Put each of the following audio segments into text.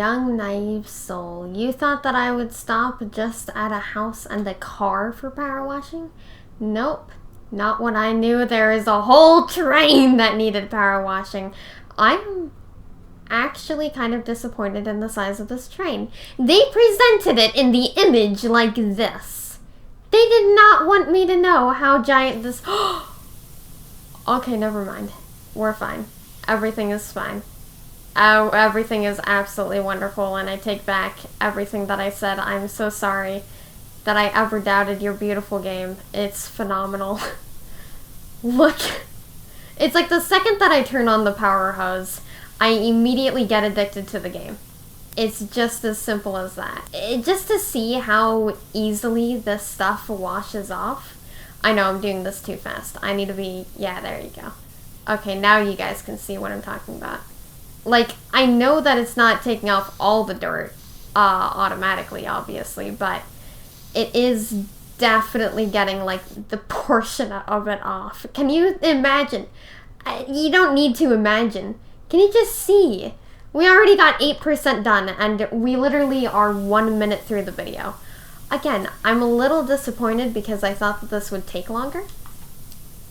young, naive soul. You thought that I would stop just at a house and a car for power washing? Nope. Not when I knew there is a whole train that needed power washing. I'm actually kind of disappointed in the size of this train. They presented it in the image like this. They did not want me to know how giant this... Okay, never mind. We're fine. Everything is fine. Everything is absolutely wonderful, and I take back everything that I said. I'm so sorry that I ever doubted your beautiful game. It's phenomenal. Look. It's like the second that I turn on the power hose, I immediately get addicted to the game. It's just as simple as that. Just to see how easily this stuff washes off. I know I'm doing this too fast. I need to be... Yeah, there you go. Okay, now you guys can see what I'm talking about. Like, I know that it's not taking off all the dirt automatically, obviously, but it is definitely getting, like, the portion of it off. Can you imagine? You don't need to imagine. Can you just see? We already got 8% done, and we literally are 1 minute through the video. Again, I'm a little disappointed because I thought that this would take longer.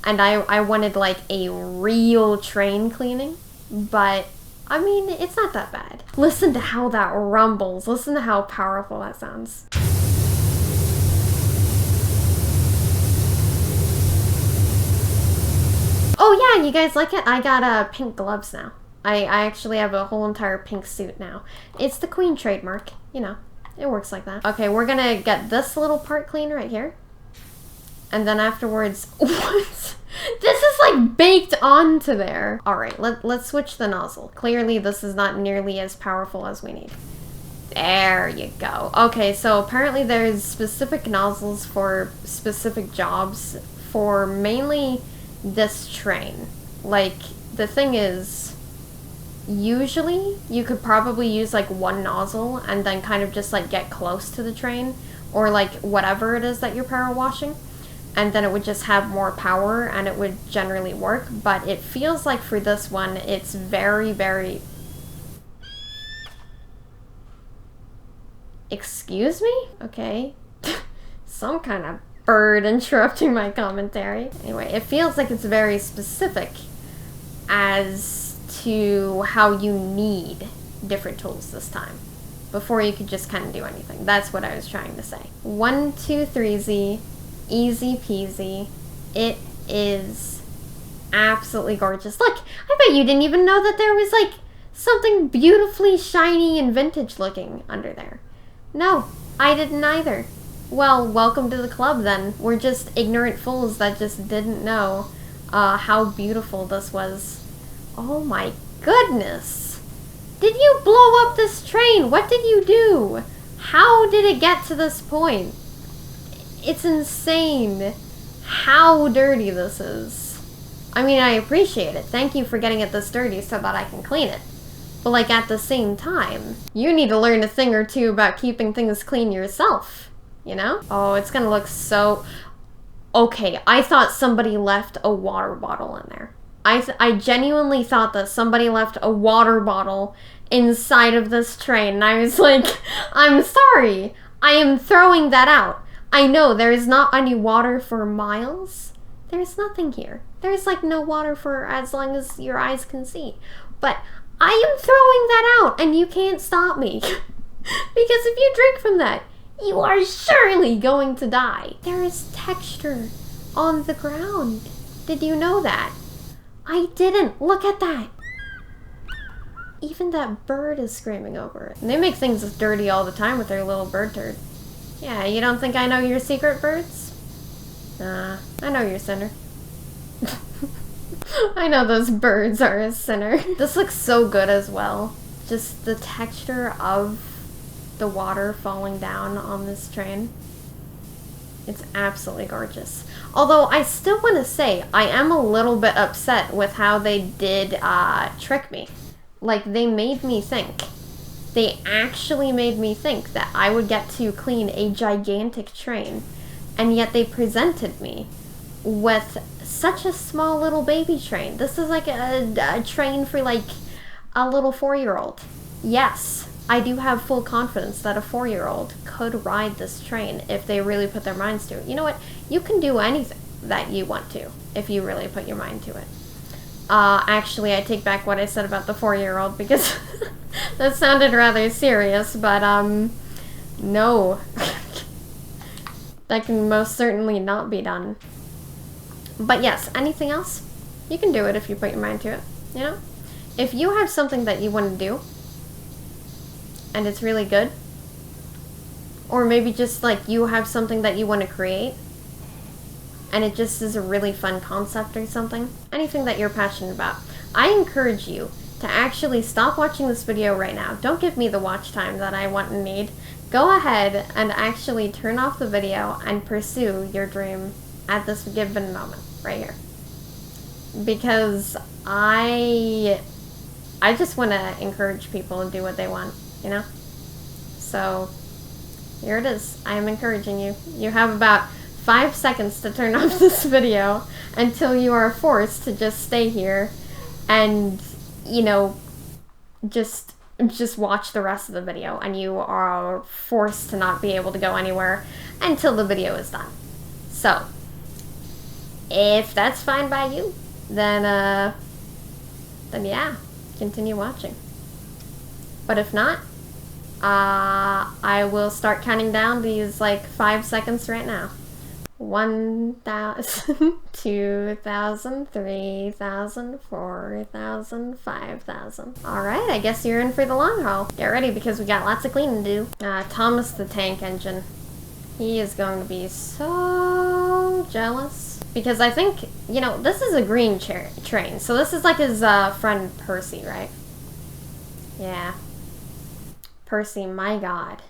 And I wanted, like, a real train cleaning, but... I mean, it's not that bad. Listen to how that rumbles. Listen to how powerful that sounds. Oh yeah, you guys like it? I got pink gloves now. I actually have a whole entire pink suit now. It's the Queen trademark. You know, it works like that. Okay, we're gonna get this little part clean right here. And then afterwards... What? This is like baked onto there. Alright, let's switch the nozzle. Clearly this is not nearly as powerful as we need. There you go. Okay, so apparently there's specific nozzles for specific jobs for mainly this train. Like, the thing is, usually you could probably use like one nozzle and then kind of just like get close to the train or like whatever it is that you're power washing. And then it would just have more power and it would generally work. But it feels like for this one, it's very, very... Excuse me? Okay. Some kind of bird interrupting my commentary. Anyway, it feels like it's very specific as to how you need different tools this time. Before you could just kind of do anything. That's what I was trying to say. 1, 2, 3Z. Easy peasy. It is absolutely gorgeous. Look, I bet you didn't even know that there was like something beautifully shiny and vintage looking under there. No, I didn't either. Well, welcome to the club then. We're just ignorant fools that just didn't know how beautiful this was. Oh my goodness. Did you blow up this train? What did you do? How did it get to this point? It's insane how dirty this is. I mean, I appreciate it. Thank you for getting it this dirty so that I can clean it. But like at the same time, you need to learn a thing or two about keeping things clean yourself, you know? Oh, it's gonna look so... Okay, I thought somebody left a water bottle in there. I genuinely thought that somebody left a water bottle inside of this train. And I was like, I'm sorry. I am throwing that out. I know there is not any water for miles. There's nothing here. There's like no water for as long as your eyes can see. But I am throwing that out and you can't stop me. Because if you drink from that, you are surely going to die. There is texture on the ground. Did you know that? I didn't. Look at that. Even that bird is screaming over it. And they make things dirty all the time with their little bird turd. Yeah, you don't think I know your secret, birds? Nah, I know you're a sinner. I know those birds are a sinner. This looks so good as well. Just the texture of the water falling down on this train. It's absolutely gorgeous. Although, I still want to say, I am a little bit upset with how they did trick me. Like, they made me think. They actually made me think that I would get to clean a gigantic train, and yet they presented me with such a small little baby train. This is like a train for like a little 4-year-old. Yes, I do have full confidence that a 4-year-old could ride this train if they really put their minds to it. You know what? You can do anything that you want to if you really put your mind to it. Actually, I take back what I said about the 4-year-old because that sounded rather serious, but, no. That can most certainly not be done. But yes, anything else? You can do it if you put your mind to it, you know? If you have something that you want to do, and it's really good, or maybe just like you have something that you want to create, and it just is a really fun concept or something, anything that you're passionate about, I encourage you to actually stop watching this video right now. Don't give me the watch time that I want and need. Go ahead and actually turn off the video and pursue your dream at this given moment right here. Because I just want to encourage people to do what they want, you know? So, here it is. I am encouraging you. You have about 5 seconds to turn off this video until you are forced to just stay here and, you know, just watch the rest of the video, and you are forced to not be able to go anywhere until the video is done. So, if that's fine by you, then yeah, continue watching. But if not, I will start counting down these like 5 seconds right now. 1,000, 2,000, 3,000, 4,000, 5,000. Alright, I guess you're in for the long haul. Get ready because we got lots of cleaning to do. Thomas the Tank Engine. He is going to be so jealous. Because I think, you know, this is a green train. So this is like his friend Percy, right? Yeah. Percy, my god.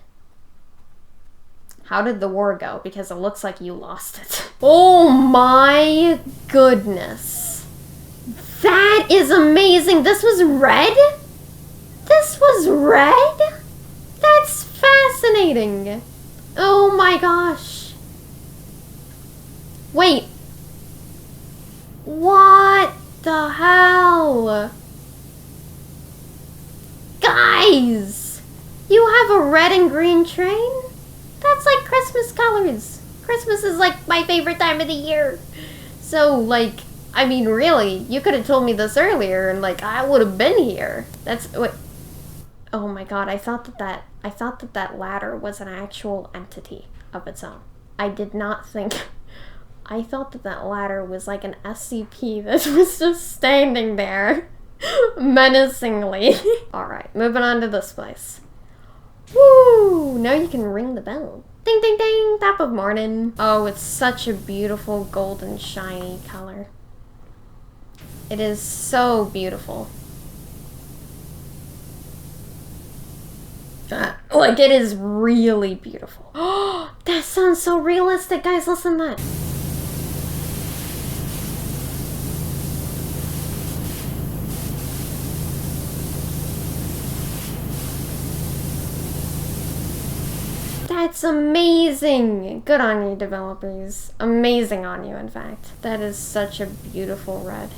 How did the war go? Because it looks like you lost it. Oh my goodness. That is amazing. This was red? This was red? That's fascinating. Oh my gosh. Wait. What the hell? Guys! You have a red and green train? That's like Christmas colors. Christmas is like my favorite time of the year. So like, I mean really, you could have told me this earlier and like I would have been here. That's wait. Oh my god, I thought that ladder was an actual entity of its own. I did not think I thought that ladder was like an SCP that was just standing there menacingly. Alright, moving on to this place. Woo! Now you can ring the bell. Ding ding ding! Top of morning. Oh, it's such a beautiful golden shiny color. It is so beautiful. Like, it is really beautiful. Oh, that sounds so realistic, guys. Listen to that. That's amazing! Good on you, developers. Amazing on you, in fact. That is such a beautiful red.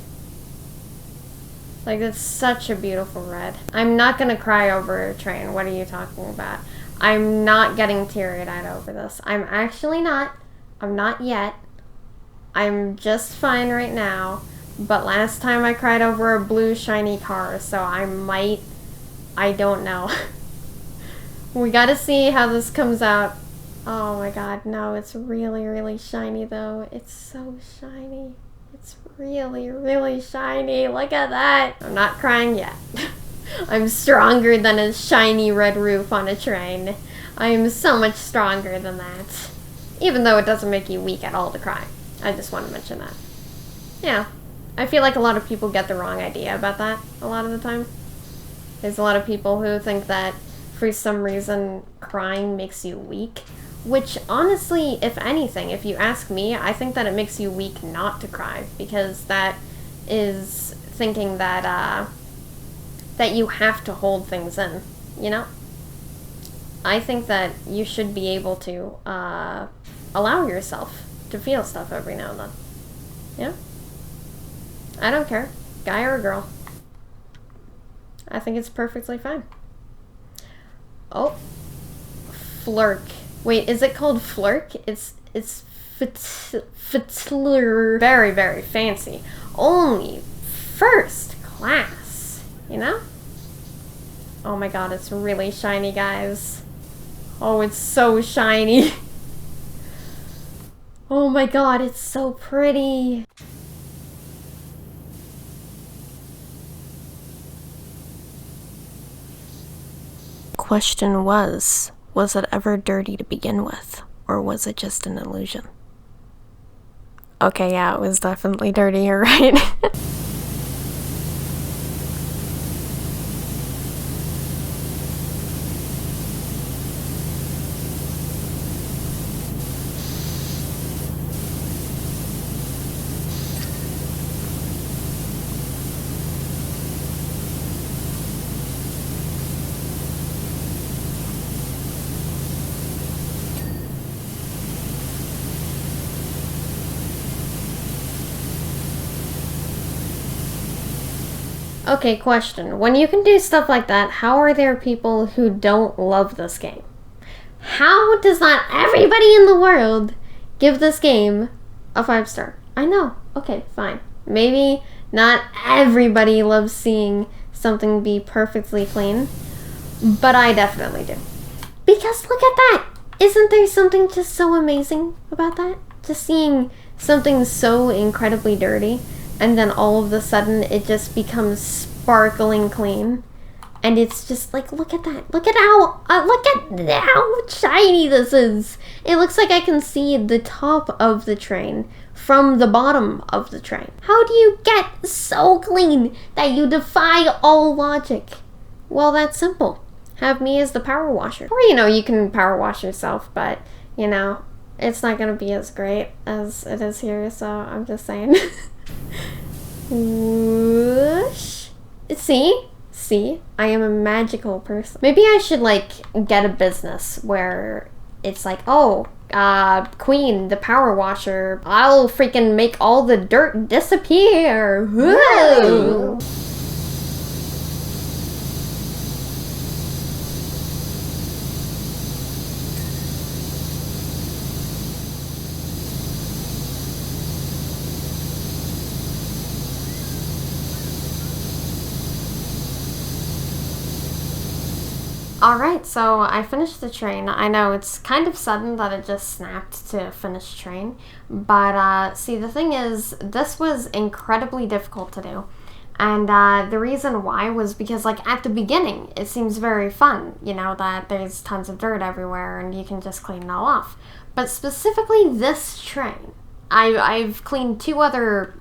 Like, that's such a beautiful red. I'm not gonna cry over a train. What are you talking about? I'm not getting teary-eyed over this. I'm actually not. I'm not yet. I'm just fine right now. But last time I cried over a blue shiny car, so I might... I don't know. We gotta see how this comes out. Oh my god, no, it's really, really shiny though. It's so shiny. It's really, really shiny. Look at that. I'm not crying yet. I'm stronger than a shiny red roof on a train. I am so much stronger than that. Even though it doesn't make you weak at all to cry. I just want to mention that. Yeah. I feel like a lot of people get the wrong idea about that a lot of the time. There's a lot of people who think that for some reason crying makes you weak. Which, honestly, if anything, if you ask me, I think that it makes you weak not to cry. Because that is thinking that, that you have to hold things in, you know? I think that you should be able to, allow yourself to feel stuff every now and then. Yeah? I don't care. Guy or girl. I think it's perfectly fine. Oh. Flirk. Wait, is it called flirk? It's Fitzler. Very, very fancy. Only first class, you know? Oh my god, it's really shiny, guys. Oh, it's so shiny. Oh my god, it's so pretty. Question was it ever dirty to begin with, or was it just an illusion? Okay, yeah, it was definitely dirty, you're right. Okay, question. When you can do stuff like that, how are there people who don't love this game? How does not everybody in the world give this game a 5-star? I know. Okay, fine. Maybe not everybody loves seeing something be perfectly clean, but I definitely do. Because look at that! Isn't there something just so amazing about that? Just seeing something so incredibly dirty, and then all of a sudden it just becomes sparkling clean. And it's just like, look at that. Look at how shiny this is. It looks like I can see the top of the train from the bottom of the train. How do you get so clean that you defy all logic? Well, that's simple. Have me as the power washer. Or, you can power wash yourself, but, it's not gonna be as great as it is here, so I'm just saying. Whoosh. See, I am a magical person. Maybe I should, get a business where it's like, oh, Queen, the power washer, I'll freaking make all the dirt disappear. Whoa. Alright, so I finished the train. I know it's kind of sudden that it just snapped to finish train, but see, the thing is, this was incredibly difficult to do. And the reason why was because, at the beginning, it seems very fun, that there's tons of dirt everywhere and you can just clean it all off. But specifically this train, I've cleaned 2 other,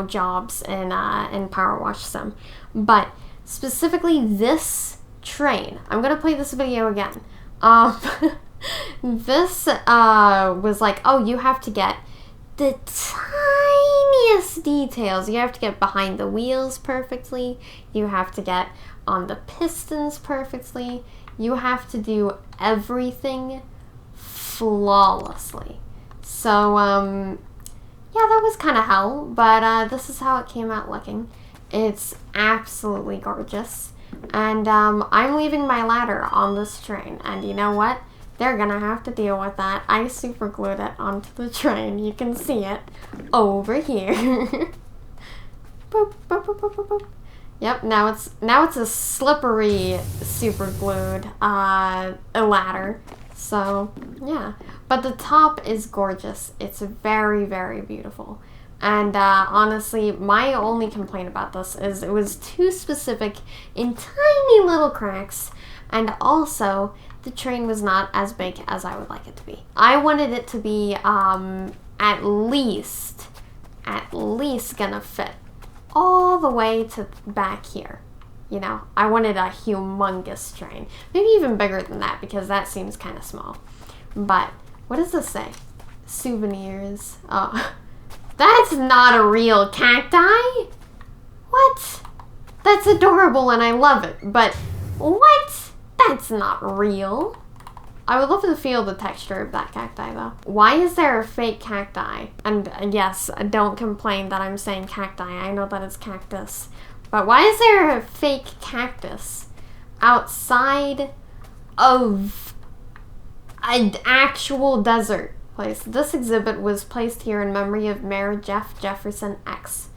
jobs in Power Wash Sim, but specifically this train. I'm gonna play this video again. This was like, oh, you have to get the tiniest details. You have to get behind the wheels perfectly. You have to get on the pistons perfectly. You have to do everything flawlessly. So, yeah, that was kind of hell, but this is how it came out looking. It's absolutely gorgeous. And I'm leaving my ladder on this train, and you know what? They're gonna have to deal with that. I super glued it onto the train. You can see it over here. Boop, boop, boop, boop, boop, boop. Yep, now it's a slippery super glued ladder. So yeah, but the top is gorgeous. It's very, very beautiful. And honestly, my only complaint about this is it was too specific in tiny little cracks, and also the train was not as big as I would like it to be. I wanted it to be at least gonna fit all the way to back here. I wanted a humongous train. Maybe even bigger than that, because that seems kind of small. But what does this say? Souvenirs. Oh. That's not a real cacti! What? That's adorable and I love it, but what? That's not real. I would love to feel the texture of that cacti though. Why is there a fake cacti? And yes, don't complain that I'm saying cacti. I know that it's cactus. But why is there a fake cactus outside of an actual desert place. This exhibit was placed here in memory of Mayor Jeff Jefferson X.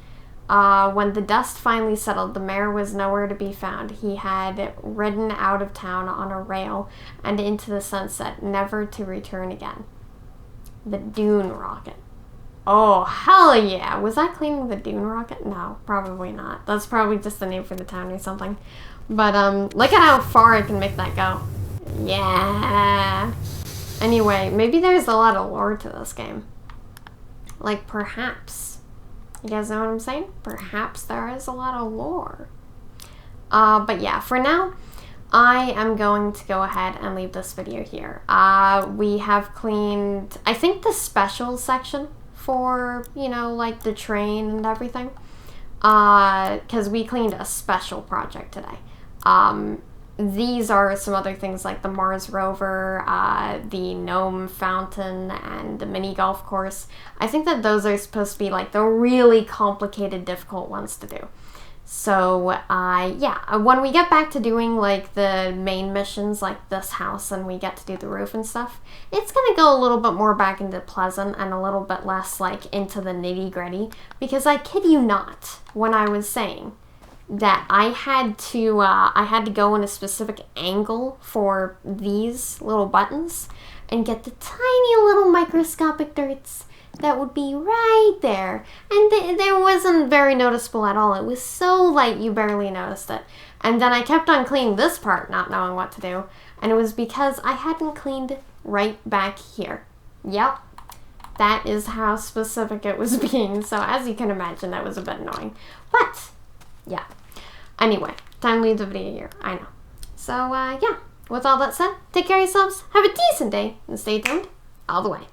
When the dust finally settled, the mayor was nowhere to be found. He had ridden out of town on a rail and into the sunset, never to return again. The Dune Rocket. Oh, hell yeah! Was I claiming the Dune Rocket? No, probably not. That's probably just the name for the town or something. But, look at how far I can make that go. Yeah! Anyway, maybe there's a lot of lore to this game. Like, perhaps. You guys know what I'm saying? Perhaps there is a lot of lore. But yeah, for now, I am going to go ahead and leave this video here. We have cleaned, I think, the special section for, you know, like the train and everything. Because we cleaned a special project today. These are some other things like the Mars rover, the gnome fountain, and the mini golf course. I think that those are supposed to be like the really complicated, difficult ones to do. So, yeah, when we get back to doing like the main missions like this house and we get to do the roof and stuff, it's gonna go a little bit more back into pleasant and a little bit less like into the nitty-gritty, because I kid you not when I was saying that I had to go in a specific angle for these little buttons and get the tiny little microscopic darts that would be right there. And there wasn't very noticeable at all. It was so light you barely noticed it. And then I kept on cleaning this part, not knowing what to do. And it was because I hadn't cleaned right back here. Yep. That is how specific it was being. So as you can imagine, that was a bit annoying. But yeah. Anyway, time to leave the video here. I know. So, yeah. With all that said, take care of yourselves, have a decent day, and stay tuned all the way.